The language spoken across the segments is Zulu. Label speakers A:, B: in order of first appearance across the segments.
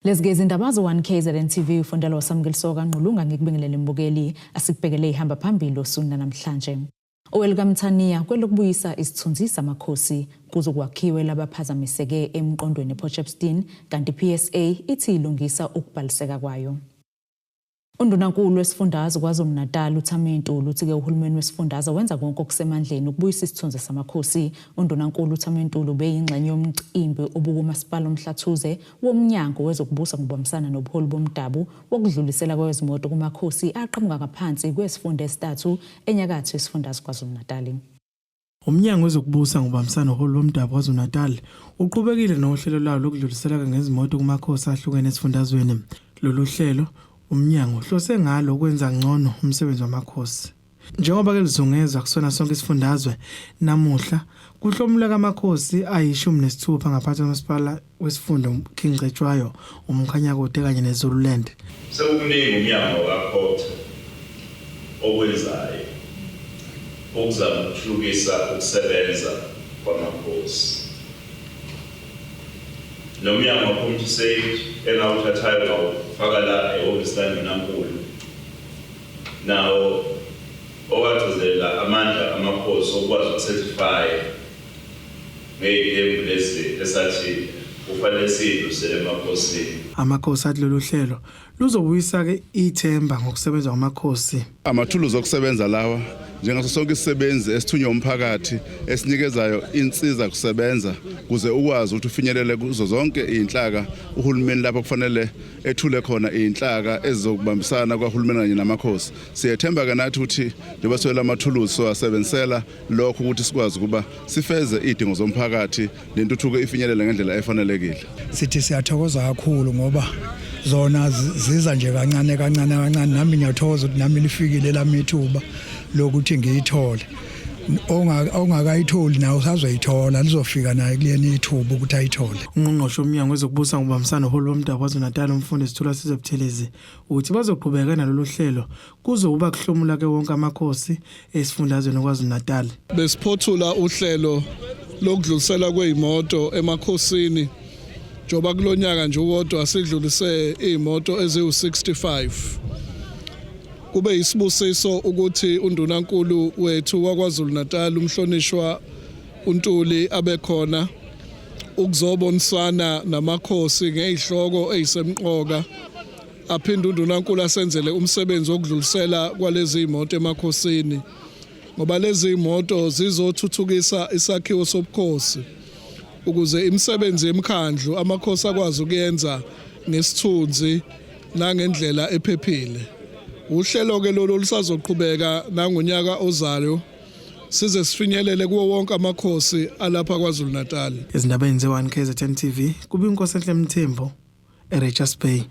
A: Lesgezi indaba zo-1 KZN TV ufundela wasamukelisoka Nqulunga ngikubingelele mbukeli asikubhekele ihamba phambili osuna namhlanje. Owelcome Mthaniya kwelokubuyisa isithunzi samakhosi kuzokwakhiwe labaphazamiseke emqondweni ePotchefstroom kanti PSA ithi ilungisa ukubhaliseka kwayo. Undunankulu wesifundazwe KwaZulu-Natal uThami Ntuli uthi ke uhulumeni wesifundazwe wenza konke okusemandleni ukubuyisa isithunzi samakhosi. Undunankulu uThami Ntuli ubeyingxenye yomcimbi obukumasipala omhlathuze womnyango wezokubusa ngokubambisana nobuholi bomdabu wokudlulisela kwezimoto kumakhosi aqhamuka ngaphansi kwesifunda esithathu enyakatho yesifundazwe KwaZulu-Natal.
B: Umnyango wezokubusa ngokubambisana nobuholi bomdabu KwaZulu-Natal uqhubekile nohlelo lawo lokudlulisela ngezimoto kumakhosi ahlukene esifundazweni. Lolu hlelo umnyango uhlose ngalo ukwenza ngcono umsebenzi wamakhosi. Njengoba ke lizungeza kusona sonke isifundazwe namuhla kuhlomula kamakhosi ayi-16 ngaphansi komasipala wesifunda King Cetshwayo, uMkhanyakude kanye neZululand.
C: Sekukuningi umnyango kaPort okwenzayo ukuzama ukuthuthukisa ukusebenza kwamakhosi. Nomnyango waphuma stage engawuthathayo ngawufaka la ehhovisi nankulu. Nawo owathozelela amandla amakhosi okwazi ukucertify ngey'tembu lezi esathi kufanele sidlulisele emakhosini.
B: Amakhosi athi lolu hlelo luzobuyisa ke ithemba ngokusebenza kwamakhosi.
D: Amathuluzi okusebenza lawa njengaso sonke isisebenzi esithunywa umphakathi esinikezayo insiza kusebenza kuze ukwazi ukuthi ufinyelele kuzo zonke izinhlaka uhulumeni lapho kufanele ethule khona izinhlaka ezizokubambisana kwahulumeni kanye namakhosi. Siyethemba ke nathi ukuthi njengoba sola amathuluzi soasebenzisela lokho ukuthi sikwazi kuba sifeze izidingo zomphakathi nentuthuko ifinyelele ngendlela efanelekile.
E: Sithi siyathokoza kakhulu ngoba zona ziza nje kancane nami ngiyathokoza ukuthi nami lifikile lamithuba lokuthi ngiyithole. Ongakayitholi nawe usazoyithola lizofika naye kuleni ithuba ukuthi ayithole.
B: Ungqongqoshe umnyango wezokubusa ngokubambisana nobuholi bomdabu KwaZulu-Natal umfundi Sithula Sizebuthelezi uthi bazoqhubeka nalolu hlelo kuzokuba kuhlomula ke wonke amakhosi esifundazweni KwaZulu-Natal.
F: Besiphothula uhlelo lokudlulisela kwezimoto emakhosini njoba kulonyaka nje uwodwa asidlulise izimoto eziwu65. Kube isibusiso ukuthi undunankulu wethu kwaZulu-Natal umhlonishwa uNtuli abekhona ukuzobonisana namakhosi ngezihloko ezisemqoka. Aphinde undunankulu asenzele umsebenzi wokudlulisela kwalezi imoto emakhosini ngoba lezi imoto zizothuthukisa isakhiwo sobukhosi ukuze imisebenzi emkhandlu amakhosi akwazi ukuyenza ngesithunzi nangendlela ephephile. Uhlelo ke lolu lusazoqhubeka nangonyaka ozayo size sifinyelele kuwo wonke amakhosi alapha KwaZulu-Natal.
B: Ezindabeni ze-1 KZN TV kubiNkosi Enhle Mthembu eRichards Bay.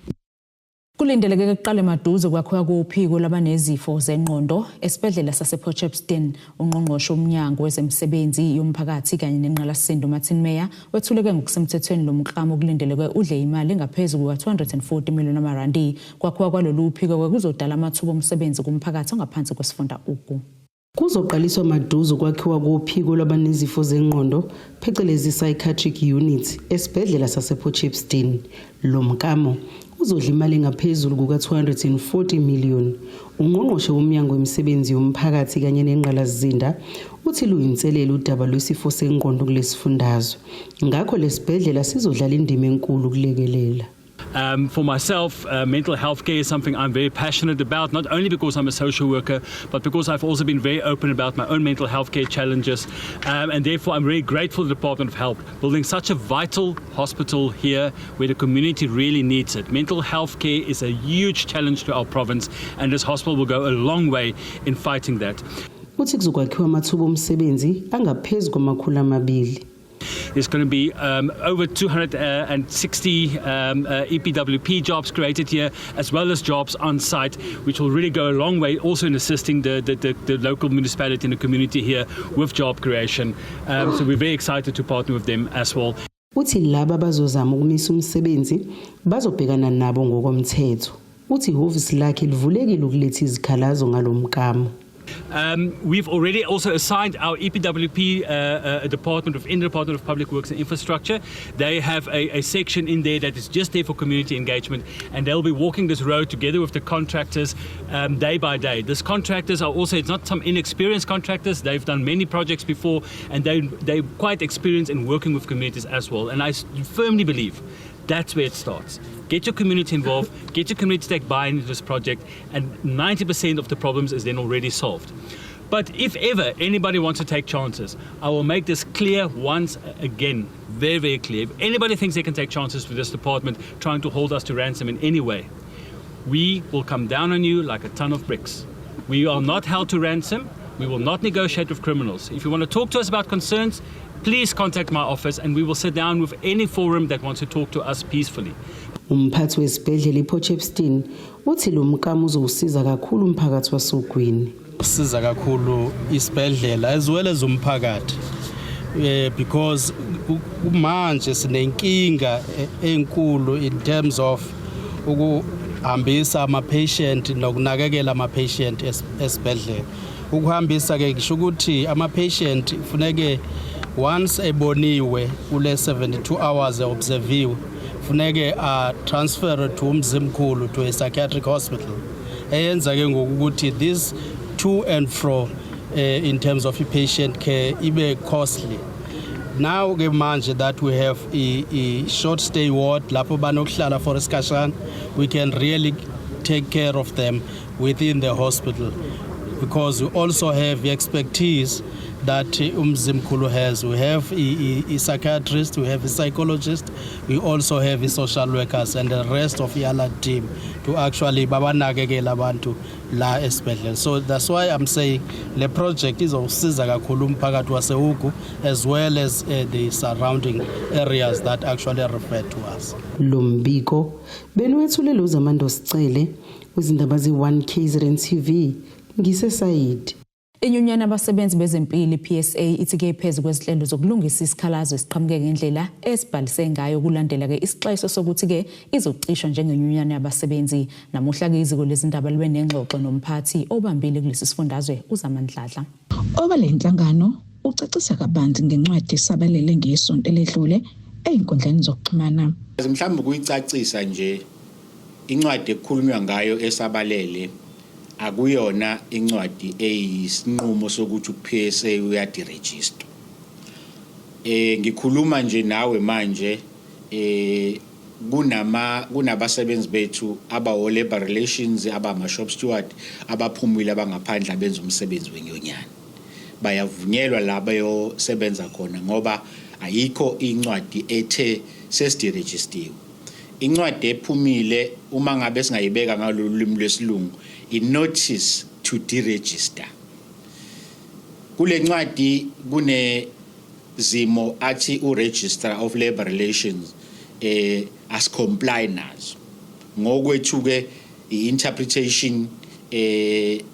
A: Kulindeleke kuqale maduze kwakhiwa kophiko labanezifo zengqondo esibhedlela sasePotchefstroom. Ungqongqoshe umnyango wezemisebenzi yomphakathi kanye nenqalasindo Martin Meyer wethuleke ngokusemthethweni lomklamo okulindeleke udle imali engaphezulu kwa240 million rand. Kwakhiwa kwalolu phiko kuzodala amathuba omsebenzi kumphakathi ongaphansi kwesifunda ugu.
G: Kuzoqaliswa maduze kwakhiwa kophiko labanezifo zengqondo phecelezi psychiatric unit esibhedlela sasePotchefstroom. Lo mkamo uzodla imali engaphezulu kuka240 million. Ungqongqoshe womnyango wemisebenzi yomphakathi kanye nenqalasizinda uthi luyinselelo udaba lwesifo sengqondo kulesifundazwe. Ngakho lesibhedlela sizodlala indima enkulu kulekelela.
H: For myself, mental health care is something I'm very passionate about, not only because I'm a social worker, but because I've also been very open about my own mental health care challenges. And therefore, I'm very grateful to the Department of Health building such a vital hospital here where the community really needs it. Mental health care is a huge challenge to our province, and this hospital will go a long way in fighting that.
G: Uthi kuzokwakhiwa amathuba omsebenzi angaphezulu kwama200.
H: There's going to be over 260 EPWP jobs created here, as well as jobs on site, which will really go a long way also in assisting the local municipality and the community here with job creation. So we're very excited to partner with them as well.
G: Uthi laba bazozama ukumisa umsebenzi bazobhekana nabo ngokomthetho. Uthi ihhovisi lakhe livulekile ukuletha izikhalazo ngalomkamo.
H: We've already also assigned our EPWP department within the Department of Public Works and Infrastructure. They have a section in there that is just there for community engagement, and they'll be walking this road together with the contractors day by day. These contractors are also, it's not some inexperienced contractors, they've done many projects before, and they're quite experienced in working with communities as well. And I firmly believe that's where it starts. Get your community involved, get your community to take buy-in into this project, and 90% of the problems is then already solved. But if ever anybody wants to take chances, I will make this clear once again, very, very clear. If anybody thinks they can take chances with this department trying to hold us to ransom in any way, we will come down on you like a ton of bricks. We are not held to ransom. We will not negotiate with criminals. If you want to talk to us about concerns, please contact my office and we will sit down with any forum that wants to talk to us peacefully.
G: Umphathi wesibhedlela iPotchefstroom uthi lo mkamo uzowusiza kakhulu umphakathi waSogwini.
I: Usiza kakhulu isibhedlela as well as umphakathi because manje sinenkinga enkulu in terms of ukuhambisa ama-patient nokunakekela ama-patient esibhedlela. Ukuhambisa ke ngisho ukuthi ama-patient funeke once eboniwe kule 72 hours observiwe funeke transfer to umzimkhulu to a psychiatric hospital eyenza ke ngokuthi this to and fro in terms of patient care ibe costly. Now ke manje that we have a short stay ward lapho banokuhlala for isikhashana, we can really take care of them within the hospital because we also have the expertise that umzimkhulu has. We have a psychiatrist, we have a psychologist, we also have a social workers and the rest of the other team to actually babanakekela abantu la esibhedlela. So that's why I'm saying the project is usiza kakhulu umphakathi waseHugu as well as the surrounding areas that actually refer to us.
G: Lombiko benwethulelo zamando sicele kwizindaba ze1 KZN TV ngisesayidi.
A: Inyunyana abasebenzi bezempilo PSA ithi ke phezulu kwezinhlelo zokulungisa isikhalazo esiqhamuke ngendlela esibhalise ngayo kulandela ke isixwayiso sokuthi ke izocishwa njengenyunyana yabasebenzi. Namuhla ke iziko lezindaba libe nengxoxo nomphathi obambile kulesi sifundazwe uZamandladla.
J: Obalenhlangano ucacisa kabanzi ngencwadi esabalele ngesonto eledlule einkundleni zokuxhumana.
K: Mhlawumbe kuyicacisa nje incwadi ekukhulunywa ngayo esabalele akuyona incwadi eyisinqumo sokuthi uPSA uyadiregister. Ngikhuluma nje nawe manje kunabasebenzi bethu abawo labor relations abama shop steward abaphumile abangaphandle abenza umsebenzi wenyonyana. Bayavunyelwa laba yosebenza khona ngoba ayikho incwadi ethe sesidiregistiwe. Incwadi ephumile uma ngabe singayibeka ngalolu lwesilungu i-notice to deregister. Kule ncwadi kune zimo athi u-Registrar of Labour Relations as comply nazo. Ngokwethuke i-interpretation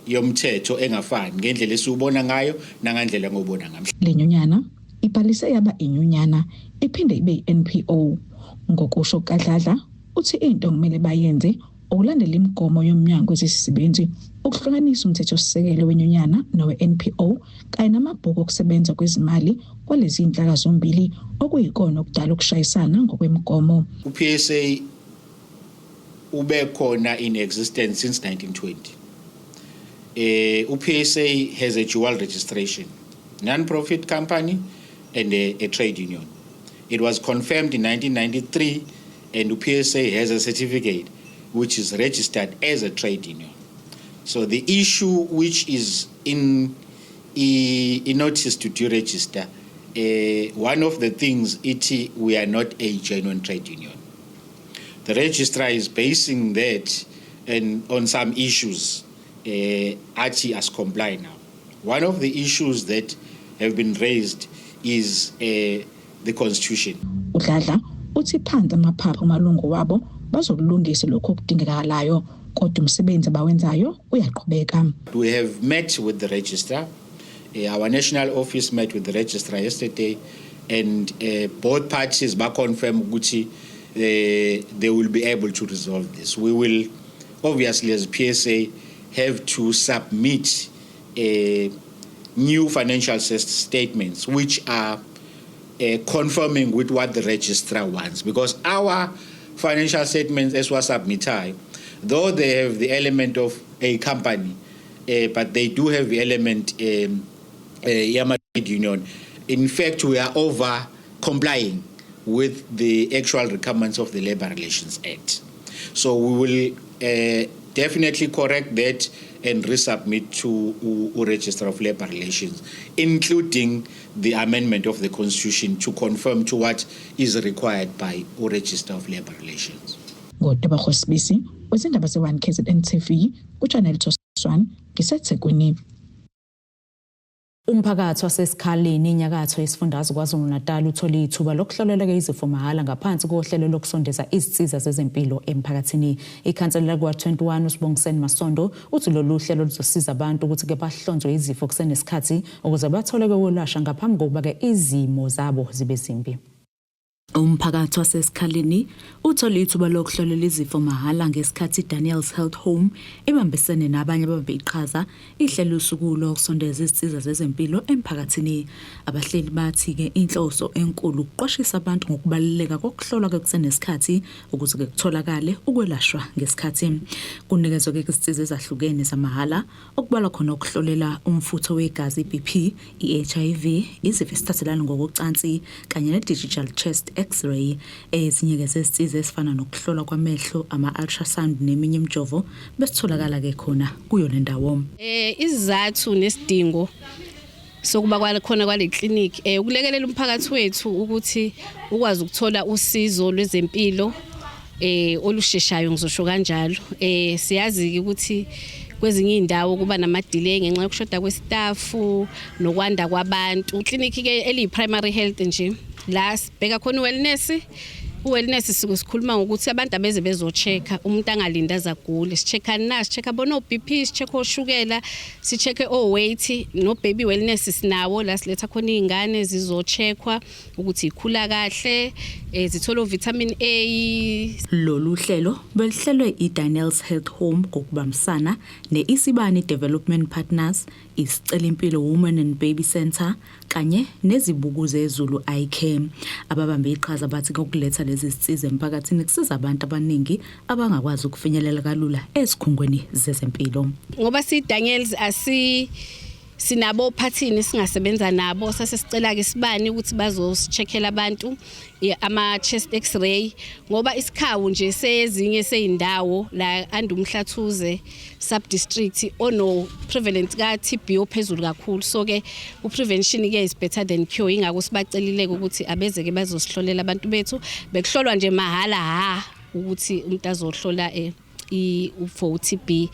K: yomthetho engafani ngendlela esubona ngayo nangandlela ngobona ngamhla.
J: Lenyunyana ibhalise yaba inyunyana iphinde ibe i-NPO. Ngokusho kaDladla uthi into kumele bayenze ukulandela imigomo yomnyango wezisibenzi ukuhlukanisa umthethosisekelo wenyunyana nowe-NPO kanye namabhuku okusebenza kwezimali kwalezi inhlaka zombili okuyikona okudala ukushayisana ngokwemigomo.
K: UPSA ube khona in existence since 1920. UPSA has a dual registration, non-profit company and a trade union. It was confirmed in 1993 and UPSA has a certificate which is registered as a trade union. So the issue which is in notice to deregister, one of the things we are not a genuine trade union. The registrar is basing that and on some issues as comply now. One of the issues that have been raised is the constitution.
J: uDladla uthi phansi amaphaphu amalungu wabo bazokulungisa lokho okudingekalayo kodwa umsebenzi abawenzayo uyaqhubeka.
K: We have met with the registrar. Our national office met with the registrar yesterday and both parties confirm ukuthi they will be able to resolve this. We will obviously as PSA have to submit new financial statements which are conforming with what the registrar wants, because our financial statements as was submitted, though they have the element of a company, but they do have the element Yama Trade Union. In fact, we are over complying with the actual requirements of the Labour Relations Act. So we will definitely correct that and resubmit to Register of Labour Relations, including the amendment of the Constitution to conform to what is required by Register of Labour Relations.
J: Ngodaba Khosibisi, wezindaba ze-1 KZN TV, uChannel 2 ngiseThekwini.
A: Umphakathi wasesikhaleni inyakatho yesifundazwe KwaZulu-Natal uthole ithuba lokuhlolelwa izifo mahhala ngaphansi kohlelo lokusondeza izinsiza zezempilo emphakathini. Ikhansela kwa-21 uSibongiseni Masondo uthi lolu hlelo luzosiza abantu ukuthi ke bahlonzwe izifo kusenesikhathi ukuze bathole ukwelashwa ngaphambi kokuba ke izimo zabo zibe zimbi.
L: Umphakathi wasesikhaleni uthole ithuba lokuhlolela izifo mahhala ngesikhathi Daniel's Health Home ebambisene nabanye ababambe iqhaza ihlelo usuku lokusondeza izinsiza zezempilo emphakathini. Abahleli bathi ke inhloso enkulu ukuqwashisa abantu ngokubaluleka kokuhlolwa kusenesikhathi ukuze kutholakale ukwelashwa ngesikhathi. Kunikezwe ke izinsiza ezahlukene zamahhala okubalwa khona ukuhlolela umfutho wegazi iBP, iHIV, izifo esithathelana ngokocansi kanye ne-digital chest X-ray. Ezinye ke zesiza esifana nokuhlolwa kwamehlo, ama-ultrasound neminye imjovo besitholakala ke khona kuyo le ndawo.
M: Izizathu nesidingo sokuba khona kwale clinic ukulekelela umphakathi wethu ukuthi ukwazi ukuthola usizo lwezempilo olusheshayo ngizosho kanjalo. Siyazi ukuthi kwezinye indawo kuba nama-delay ngenxa yokushoda kwestaff nokwanda kwabantu. Iclinic ke eli-primary health nje la sibheka khona uwellness sikhuluma ngokuthi abantu abeze bezochecka umuntu angalinda azagule. Sichecka nasi, sichecka bona o-BP, sichecka oshukela, sichecke o-weight, no baby wellness sinawo la siletha khona izingane zizocheckwa ukuthi ikhula kahle, zithola vitamin A.
L: Lolu hlelo belihlelwe iDaniel's Health Home ngokubambisana ne-Isibani Development Partners, Isicela Impilo Women and Baby Center kanye nezibuku zeZulu Eye Care. Ababambe iqhaza bathi kokuletha lezi zisiza emphakathini kusiza abantu abaningi abangakwazi ukufinyelela kalula ezikhungweni zezempilo.
M: Ngoba si-Daniel's sinabo phathini singasebenza nabo, sasesicela ke sibani ukuthi bazosicheckela abantu ama-chest x-ray ngoba isikhawu nje sezinye seyindawo la andumhlathuze sub-district ono prevalent ka TB ophezulu kakhulu. So ke u-prevention ke is better than cure, ingako sibacelile ukuthi abeze ke bazosihlolela abantu bethu bekuhlolwa nje mahala ukuthi umuntu azohlola for TB.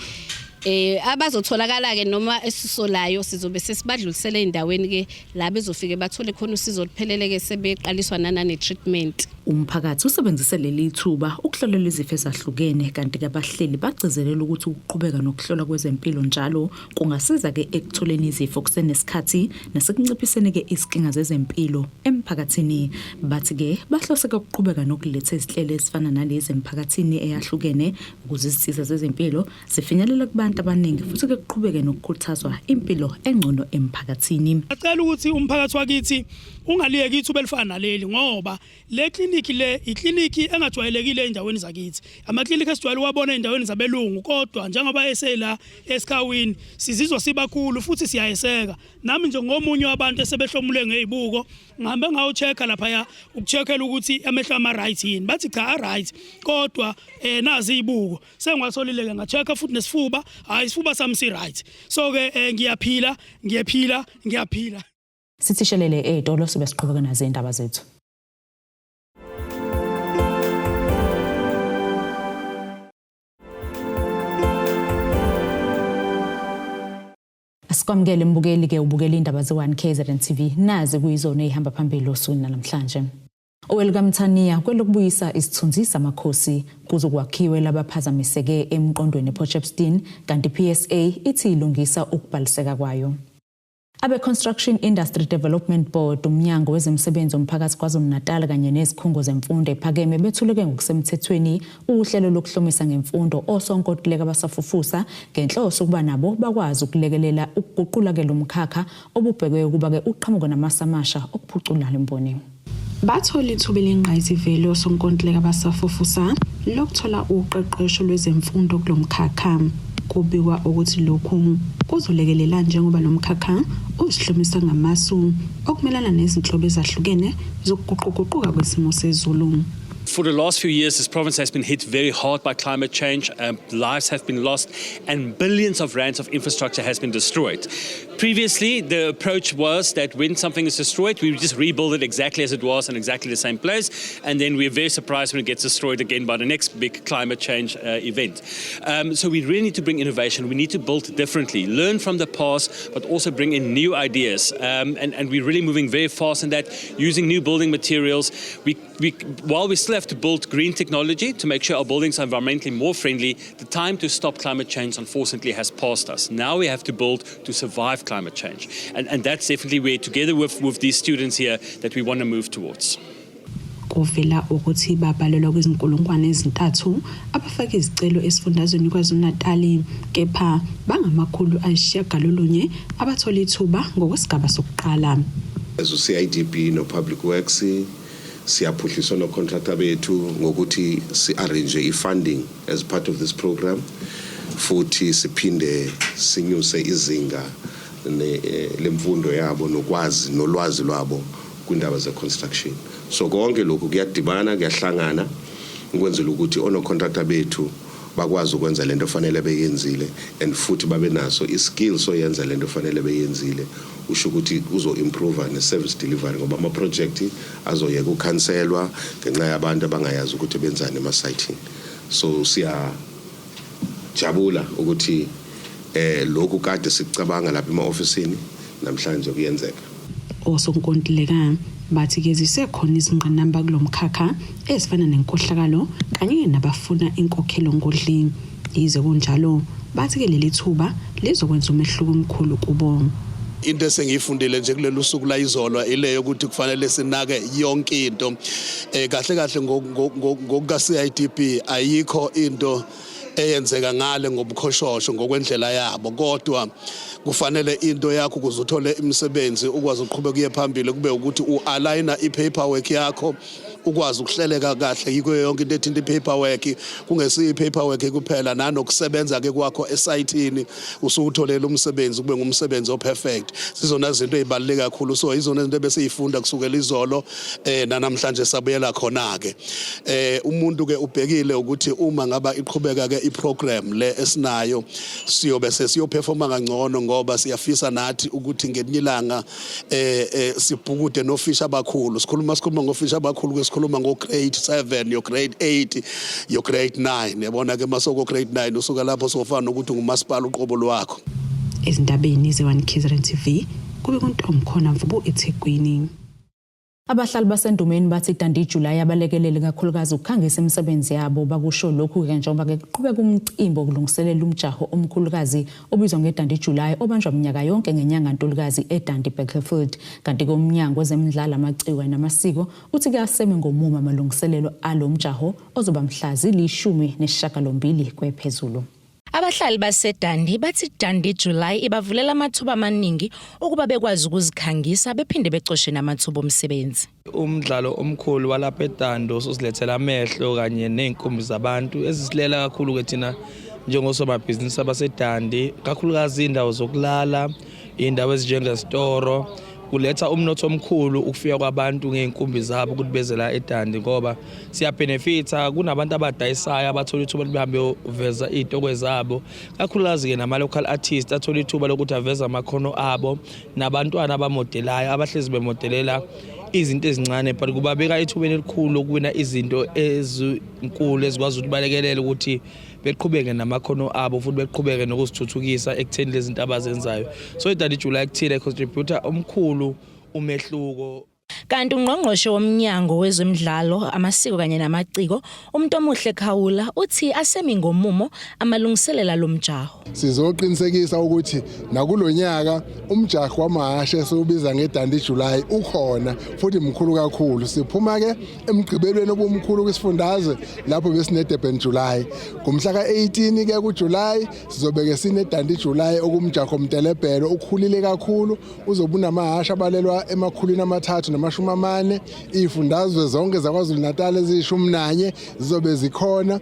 M: Abazotholakala ke noma esisolayo sizobe sesibadlulisele endaweni ke la bezofike bathole khona usizo liphelele ke sebeqaliswa nanane treatment.
L: Umphakathi usebenzise leli thuba ukuhlolela izifo ezahlukene kanti ke abahleli bagcizelela ukuthi ukuqhubeka nokuhlola kwezempilo njalo kungasiza ke ekutholeni izifo kusenesikhathi nasekunciphiseni ke izinkinga zezempilo emphakathini. Bathi ke bahlose ke ukuqhubeka nokuletha izihlelo ezifana nalezi emphakathini eyahlukene ukuze izisiza zezempilo zifinyelela kubantu abaningi futhi ke kuqhubeke nokukhuthazwa impilo engcono emphakathini.
N: Acela ukuthi umphakathi wakithi ungaliyeki ithuba elifana naleli ngoba le clinic le iclinic engajwayelekile endaweni zakithi. Ama-clinic esijwayele wabona endaweni zabelungu kodwa njengoba esela esikawini sizizwa sibakhulu futhi siyayeseka. Nami nje ngomunye wabantu esebehlomule ngezibuko ngihambe ngawuchecka lapha ukucheckela ukuthi amehlo ama-right yini. Bathi cha right kodwa nazi izibuko sengwatholile ke ngachecka futhi nesifuba isifuba sami si right. So ke ngiyaphila.
A: Sithishelele etolo sibe siqhubeka nazo indaba zethu. Asikwamukele mbukeli ke ubukela indaba ze-1 KZN TV nazi kuyizona ehamba phambili osukwini namhlanje. Welcome Tania kwelokubuyisa isithunzi samakhosi kuzokwakhiwe labaphazamiseke emqondweni ePortshepstone kanti PSA ithi ilungisa ukubhaliseka kwayo. Abe-Construction Industry Development Board umnyango wezemisebenzi omphakathi KwaZulu-Natal kanye nezikhungo zemfundo ephakeme bethuleke ngokusemthethweni uhlelo lokuhlomisa ngemfundo osonkontileka abasafufusa ngenhloso ukuba nabo bakwazi ukulekelela ukuguqula ke lo mkhakha obubhekwe ukuba ke uqhamuka namasamasha okuphucula lemboni.
J: Bathola ithuba lengqayizivele osonkontileka abasafufusa lokuthola uqeqesho lwezemfundo kulomkhakha. Kubikwa ukuthi lokhu kuzolekelela njengoba lo mkhakha uzihlomisa ngamasu okumelana nezinhlobo ezahlukene zokuguquguquka kwesimo sezulu.
H: For the last few years, this province has been hit very hard by climate change. Lives have been lost and billions of rands of infrastructure has been destroyed. Previously, the approach was that when something is destroyed, we just rebuild it exactly as it was in exactly the same place. And then we're very surprised when it gets destroyed again by the next big climate change event. So we really need to bring innovation. We need to build differently, learn from the past, but also bring in new ideas. And we're really moving very fast in that, using new building materials. While we still have to build green technology to make sure our buildings are environmentally more friendly, the time to stop climate change, unfortunately, has passed us. Now we have to build to survive climate change. And that's definitely where, together with these students here, that we want to move towards.
J: Kuvela ukuthi babalelwa kwizinkulungwane ezintathu abafaka izicelo esifundazweni KwaZulu-Natal kepha bangamakhulu ayishiyagalolunye abathola ithuba ngokwesigaba sokuqala.
O: As uCIDP no Public Works siyaphuhlisa no contractor bethu ngokuthi si-arrange i-funding as part of this program futhi siphinde sinyuse izinga lemfundo yabo nokwazi nolwazi lwabo kwindaba ze-construction. So konke lokhu kuyadibana kuyahlangana ukwenzela ukuthi ono contractor bethu bakwazi ukwenza lento fanele beyenzile and futhi babe naso i-skills oyenza lento fanele beyenzile usho ukuthi uzo improve ne-service delivery ngoba ama-project azoyeka ukhanselwa ngenxa yabantu abangayazi ukuthi benzani ema-sitini. So siyajabula ukuthi lokhu kade sicabanga lapha ema-ofisini namhlanje kuyenzeka.
J: Osonkontileka bathi ke zisekhona izingqinamba kulomkhakha ezifana nenkohlakalo kanye nabafuna inkokhelo ngodlini. Yize kunjalo bathi ke leli thuba lizokwenza umehluko omkhulu kubo.
F: Into esengiyifundile nje kuleli usuku la izolo ileyo ukuthi kufanele sinake yonke into kahle kahle ngokuka CIDP ayikho into eyenzeka ngale ngobukhoshosho ngokwendlela yabo kodwa kufanele into yakho ukuze uthole imisebenzi ukwazi uqhubeka kuye phambili kube ukuthi ualigna ipaperwork yakho ukwazi ukuhleleka kahle yiko yonke into ethinta ipaperwork kungesiyi ipaperwork kuphela nanokusebenza ke kwakho esayithini usukutholela umsebenzi kube ngumsebenzi operfect. Sizona izinto ezibaluleke kakhulu so izona izinto ebesiyifunda kusukela izolo namhlanje sabuyela khona ke umuntu ke ubhekile ukuthi uma ngaba iqhubeka ke iprogram le esinayo siyobe sesiyoperforma kangcono ngoba siyafisa nathi ukuthi ngenyilanga sibhukude nofisha abakhulu sikhuluma ngofisha abakhulu sikhuluma ngo-grade 7 yo grade 8 yo grade 9 yabona ke masoko grade 9 usuka lapho sofana nokuthi ngumasipala uqobo lwakho.
J: Ezindabeni ze-1 KZN TV kube kuntombi khona Mvubu eThekwini.
A: Abahlali basendumeni bathi Dandi July abalekelele kakhulukazi ukukhangisa imisebenzi yabo bakusho lokhu ke njengoba ke kuqhubeka umcimbi okulungiselela umjaho omkhulukazi obizwa ngeDandi July obanjwa minyaka yonke ngenyanga Ntulukazi eDandi Bakersfield. Kanti ke umnyango wezemidlalo amaciko namasiko uthi kuyaseme ngomumo amalungiselelo alomjaho ozoba mhla zili-18 kwephezulu.
P: Abahlali baseDandi bathi Dandi July ibavulela amathuba amaningi ukuba bekwazi ukuzikhangisa bephinde becoshe namathuba omsebenzi.
Q: Umdlalo omkhulu walapha eDandi osilethela amehlo kanye nenkumbi zabantu ezisilela kakhulu ke thina njengosomabhizinisi abaseDandi kakhulukazi indawo zokulala, indawo ezinjengesitoro kuletha umnotho omkhulu ukufika kwabantu ngeenkumbi zabo ukuthi bezela eDandi ngoba siyabenefita kunabantu abadayisayo abathola ithuba lihambe uveza izitoko zabo kakhulukazi ke nama local artists athola ithuba lokuthi aveza amakhono abo nabantwana abamodelayo abahlezi bemodelela izinto ezincane but kubabeka ithubeni elikhulu ukuwina izinto ezinkulu ezikwazi ukuthi balekelele ukuthi beqhubeke namakhono abo futhi beqhubeke nokuzithuthukisa ekutheni lezi zinto abazenzayo. So iDandi July kuthina contributor omkhulu umehluko.
P: Kanti ungqongqoshe womnyango wezemidlalo, amasiko kanye namaciko, uMntomuhle Khawula uthi asemi ngomumo amalungiselela lomjaho.
R: Sizoqinisekisa ukuthi nakulonyaka umjaho wamahashe esiubiza ngeDandi July ukhona futhi mkhulu kakhulu. Siphuma ke emgqibelweni obumkhulu kwisifundazwe lapho besine Durban July. Ngomhla ka18 ke kuJuly sizobeke sine Dandi July okumjaho Mtelebhelo ukhulile kakhulu uzobuna amahashe abalelwa emakhulwini amathathu namashumi amane. Izifundazwe zonke zaKwaZulu Natal ezishumi zizobe zikhona.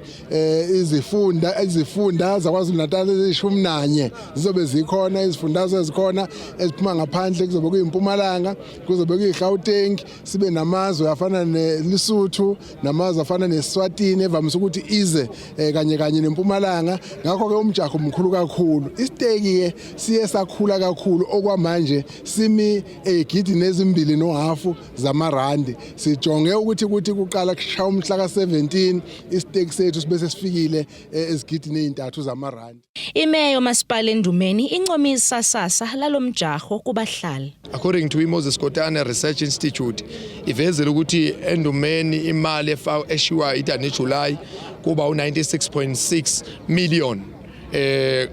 R: Izifunda zaKwaZulu Natal ezishumi zizobe zikhona. Izifundazwe ezikhona eziphuma ngaphandle kuzobe kuyiMpumalanga, kuzobe kuyiGauteng, sibe namazwe afana neLesotho namazwe afana neSwatini evamise ukuthi ize kanye neMpumalanga. Ngakho ke umjaho mkhulu kakhulu. Isiteki ke siye sakhula kakhulu okwamanje simi egidi nezimbili nohafu zamarandi. Sijonge ukuthi kuqala kushaya umhla ka17 isiteki sethu sibese sifikile ezigidini ezintathu zamarandi.
P: Imeyo Masipala Ndumeni incomisa sasa lalomjaho kubahlali.
S: According to Moses Kotane Research Institute, ivezela ukuthi eNdumeni imali eshiwa iDandi July kuba u96.6 million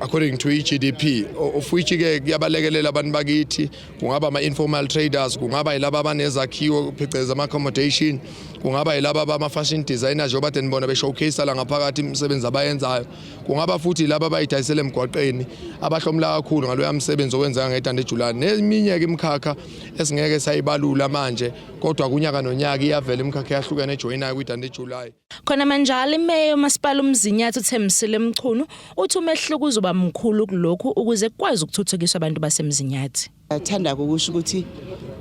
S: according to GDP, of which ke kuyabalekelela abantu bakithi, kungaba ama informal traders, kungaba yilabo abanezakhiwo pheceleza ama accommodation, kungaba yilabo abama fashion designers njengoba denibona be showcase la ngaphakathi imisebenzi abayenzayo, kungaba futhi labo abayidayisela emgwaqeni abahlomla kakhulu ngaloya msebenzi owenza ngeDandi July. Neminye ke imkhakha esingeke sayibalula manje, kodwa kunyaka nonyaka iyavela imkhakha yahlukene ejoinayo kwiDandi July.
P: Khona manjalo imeyo Masipala uMzinyathi uThembisile Mchunu uthi umehluko uzoba mkhulu kulokhu ukuze kwazi ukuthuthukiswa abantu baseMzinyathi.
T: Athanda ukusho ukuthi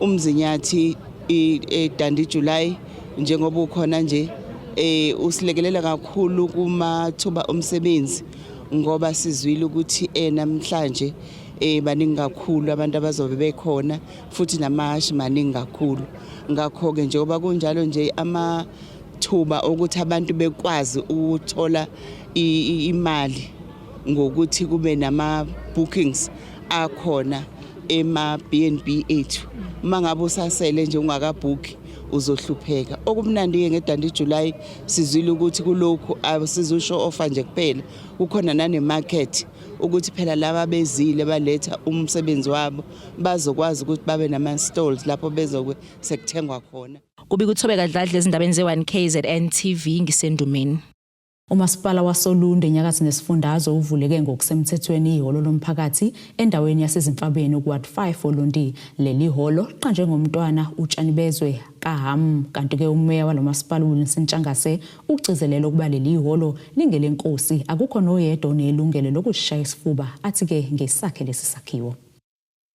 T: uMzinyathi eDandi July njengoba ukhona nje usilekelela kakhulu kumathuba omsebenzi ngoba sizwile ukuthi namhlanje baningi kakhulu abantu abazobe bekhona futhi namahashi maningi kakhulu. Ngakho ke njengoba kunjalo nje amathuba ukuthi abantu bekwazi ukuthola imali ngokuthi kube nama bookings akhona ema BNB ethu. Mangabe usasele nje ungakabook uzohlupheka. Okumnandi ngeDandi July sizwile ukuthi kulokhu asizusho offer nje kuphela, ukhona nane market ukuthi phela laba bezile baletha umsebenzi wabo bazokwazi ukuthi babe nama stalls lapho bezokwe sekuthengwa khona.
P: Kubi kuthobeka Dladla ezindabeni ze1KZN TV ngisendumeni.
A: Umasipala waSolunde enyakatho nesifundazwe uvuleke ngokusemthethweni ihholo lomphakathi endaweni yasezimfabeni kuWard 5 Olundi. Leli hholo liqanjwe ngomntwana uTshanibezwe kaHam, kanti ke umeya walomasipala uWilson Ntshangase ugcizelela ukuba leli hholo lingelenkosi akukho noyedwa onelungelo lokushaya isifuba athi ke ngesakhe lesi sakhiwo.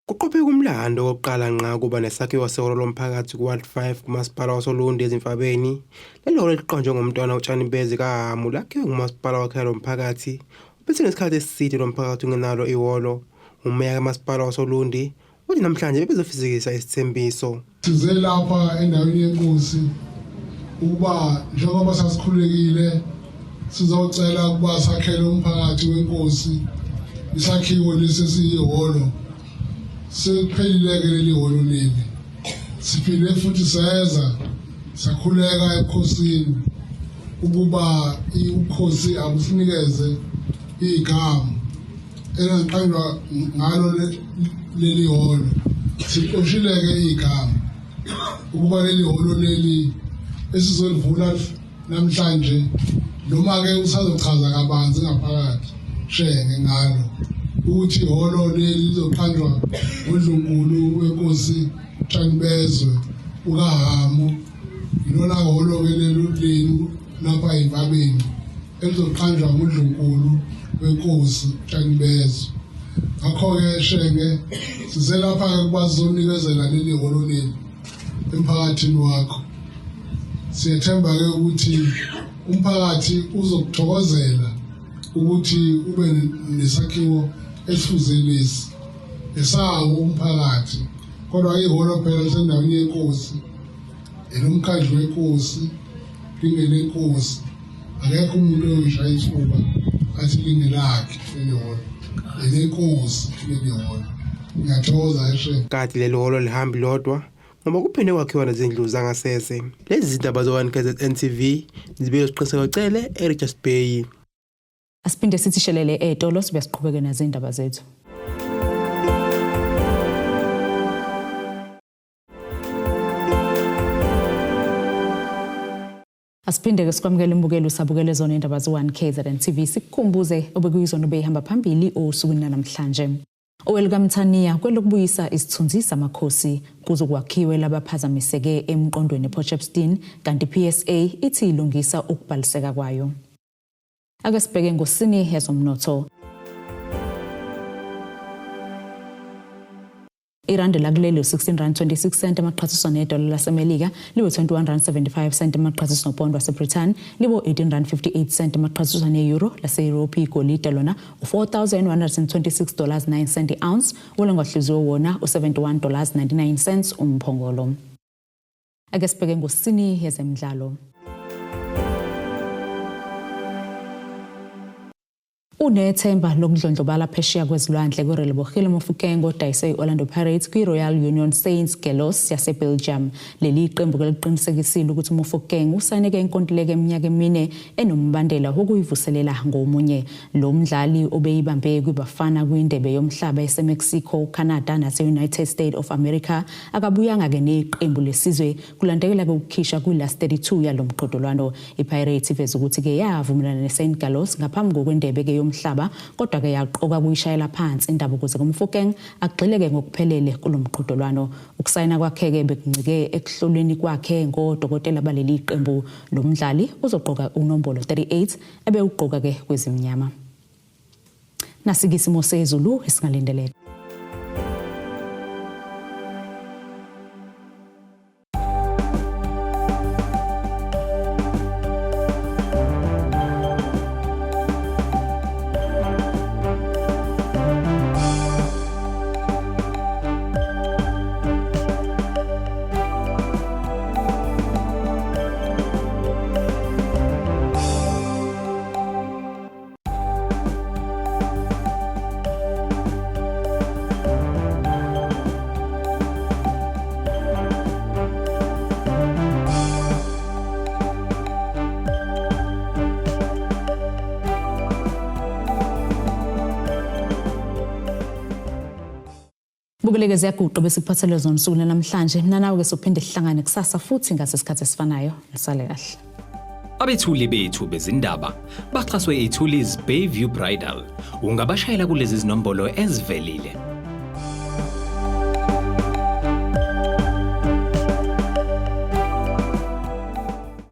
U: Kuqopheka umlando wokuqala nqa kuba nesakhiwo sehholo lomphakathi kuWard 5 kumasipala waSolunde ezimfabeni. Lelo hholo liqanjwe ngomntwana uTshanibezwe kaHam lakhiwe ngumasipala wakhe lomphakathi. Bese ngesikhathi eside lomphakathi ungenalo ihholo, umeya kamasipala waSolunde uthi namhlanje bebezofisikisa isithembiso.
V: Size lapha endaweni yenkosi ukuba njengoba sasikhulekile sizocela ukuba sakhele umphakathi wenkosi isakhiwo lesi siyihholo. Siphelile ke leli hholo leli. Siphile futhi seza sakhuleka ebukhosini ukuba ukhosi akusinikeze igama eliqhamuka ngalo leli hholo. Siqoshile ke igama ukuba leli hholo leli esizolivula namhlanje noma ke usazochaza kabanzi ngaphakathi shenge ngalo ukuthi ihholo leli lizoqanjwa uNdlunkulu wenkosi Tshanibezwe ukaHamu. Ilona hholo ke leli lapha eMfabeni elizoqanjwa uNdlunkulu wenkosi Tshanibezwe. Ngakho ke shenge sizelapha ukuba sizonikezela leli hholo leli emphakathini wakho. Siyethemba ke ukuthi umphakathi uzokuthokozela ukuthi ube nesakhiwo esifuzelisi esawo umphakathi, kodwa ihholo phela lisendaweni yenkosi elomkhandlu wenkosi lingelenkosi. Akekho umuntu oyishaya isifuba athi lingelakhe leli hholo elenkosi leli hholo. Ngiyathokoza eshe.
U: Kati lelo hholo lihambi lodwa ngoba kuphinde kwakhiwa nezindlu zangasese. Lezi zindaba zo-1 KZN TV zibike siqiniseko cele eRichards Bay.
A: Asiphinde sithi shelele etolo sibe siqhubeke nezindaba zethu. Asiphinde-ke sikwamukele imbukelo usabukele zona indaba zo-1 KZN TV sikukhumbuze obekuyizona obehamba phambili osukwini namhlanje. Owelcome Mthaniya kwelokubuyisa isithunzi samakhosi kuzokwakhiwe labaphazamiseke emqondweni ePotchefstroom kanti PSA ithi ilungisa ukubhaliseka kwayo. Ake sibheke ngosini yezomnotho. Irandi lakuleli 16.26 cent amaqhathiso nedola laseMelika libo 21.75 cent amaqhathiso nopondo waseBritain libo 18.58 cent amaqhathiso neeuro lase-Europe igolide lona $4,126.9 cent ounce olengahluziwe wona $71.99 cents umphongolo. Ake sibheke ngosini yezemidlalo. Unethemba lokudlondlobala phesheya kwezilwandle kweRelebohile Mofokeng odayise Orlando Pirates kwi-Royal Union Saint-Gelos yaseBelgium. Leli qembu liqinisekisile ukuthi Mofokeng usayineke inkontileka eminyaka emine enombandela wokuyivuselela ngomunye. Lo mdlali obeyibambe kwibafana kwindebe yomhlaba eseMexico, Canada nase-United States of America akabuyanga-ke neqembu lesizwe kulandekela ukukhishwa kwi-last 32 yalo mqhudelwano. iPirates iveza ukuthi-ke yavumelana neSaint-Gelos ngaphambi kokwendebe-ke umhlaba kodwa ke yaqoka kuyishayela phansi indaba ukuze uMofokeng agxileke ngokuphelele kulomqhudelwano. Ukusayina kwakhe ke bekuncike ekuhlolweni kwakhe ngodokotela baleli qembu. Lo mdlali uzoqoka unombolo 38 ebe uqoka ke kwezimnyama. Nasikisimo sezulu esingalindeleka. Bukeleke ziyaguqa besikuphathele zona usuku namhlanje. Mina nawe ke sophinde sihlangane kusasa futhi ngasesikhathi esifanayo. Nisale kahle.
C: Abethuli bethu bezindaba baxhaswe iTulis Bayview Bridal. Ungabashayela kulezi zinombolo ezivelile